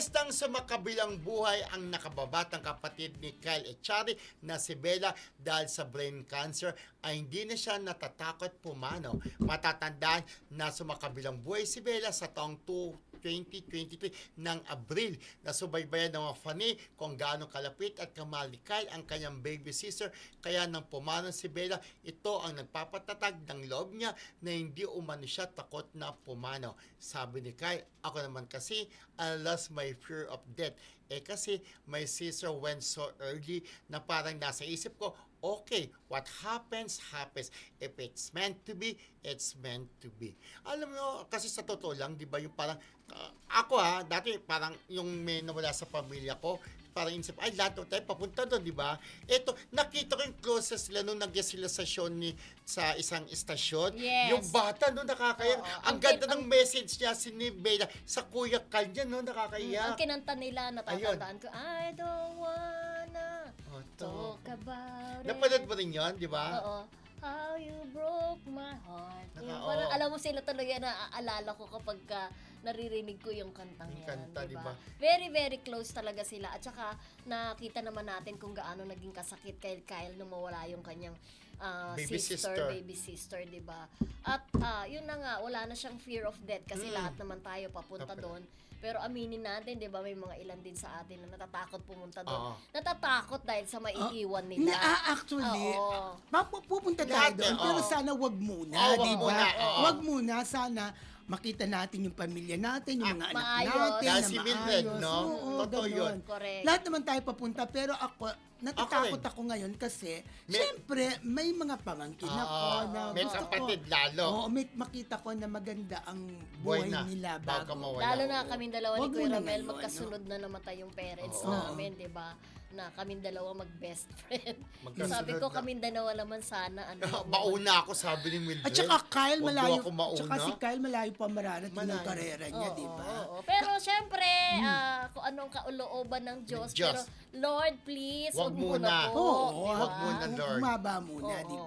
Protestang sumakabilang buhay ang nakababatang kapatid ni Kyle Echari na si Bella dahil sa brain cancer ay hindi na siya natatakot pumanaw. Matatandaan na sumakabilang buhay si Bella sa taong 2023 ng Abril na subaybayan ng mga fani kung gaano kalapit at kamahal ni Kyle ang kanyang baby sister. Kaya nang pumanaw si Bella, ito ang nagpapatatag ng loob niya na hindi umano siya takot na pumanaw. Sabi ni Kyle, ako naman kasi, I lost my fear of death. Kasi my sister went so early na parang nasa isip ko, okay, what happens, happens. If it's meant to be, it's meant to be. Alam mo, kasi sa totoo lang, di ba, yung parang, ako dati parang yung may nawala sa pamilya ko, parang inisip, ay, lahat tayo papunta doon, di ba? Ito, nakita ko yung closest sila nung nag sila sa show sa isang istasyon. Yes. Yung bata, no, nakakaiyak. Oo. Ang ganda ng message niya, si Bella, sa kuya kanya, no, nakakaiyak. Ang kinanta nila, natatandaan ko, I don't wanna talk about it. Napanood mo rin yun, di ba? Oo. How you broke my heart. Yung Oo. parang alam mo sila talaga na naaalala ko kapag naririnig ko yung kantang Yung yan. kanta, diba? diba? Very, very close talaga sila. At saka nakita naman natin kung gaano naging kasakit kay Kyle nung mawala yung kanyang Baby sister. baby sister, diba? At yun na nga, wala na siyang fear of death kasi lahat naman tayo papunta Okay. doon. Pero aminin natin, di ba, may mga ilan din sa atin na natatakot pumunta doon. Oo. Natatakot dahil sa maiiwan nila. Actually, Oo. pupunta tayo Lahat, doon, pero oo. sana wag muna, Oo, wag di muna, ba? oo. Wag muna, sana makita natin yung pamilya natin, yung mga anak maayos. natin, Dahil na si Mildred, maayos. no? Oo, Totoo ganun. yun. Correct. Lahat naman tayo papunta, pero ako, natatakot rin. ako ngayon kasi, May- syempre, may mga pamangkin ako na may gusto ko. kapatid lalo. Oo, may makita ko na maganda ang Buhay buhay na, nila bago bago. mawala. Lalo na kaming dalawa ni Wag Kuya muna Romel, ngayon, magkasunod na namatay yung parents Oo. namin, di ba? Na kaming dalawa mag-best friend. Magkasunod Sabi ko, na. kaming dalawa naman sana. Mauna ako, sabi ni Mildred. At saka Kyle Huwag malayo, daw ako mauna. tsaka si Kyle malayo pa mararating ng Malayo. karera niya, Oo, di ba? oo. Pero syempre, kung anong kaulooban ng Diyos. Diyos. Pero Lord, please, Wag wag muna muna. po. Oo, di ba? wag muna, Lord. Umaba muna, Oo. di ba?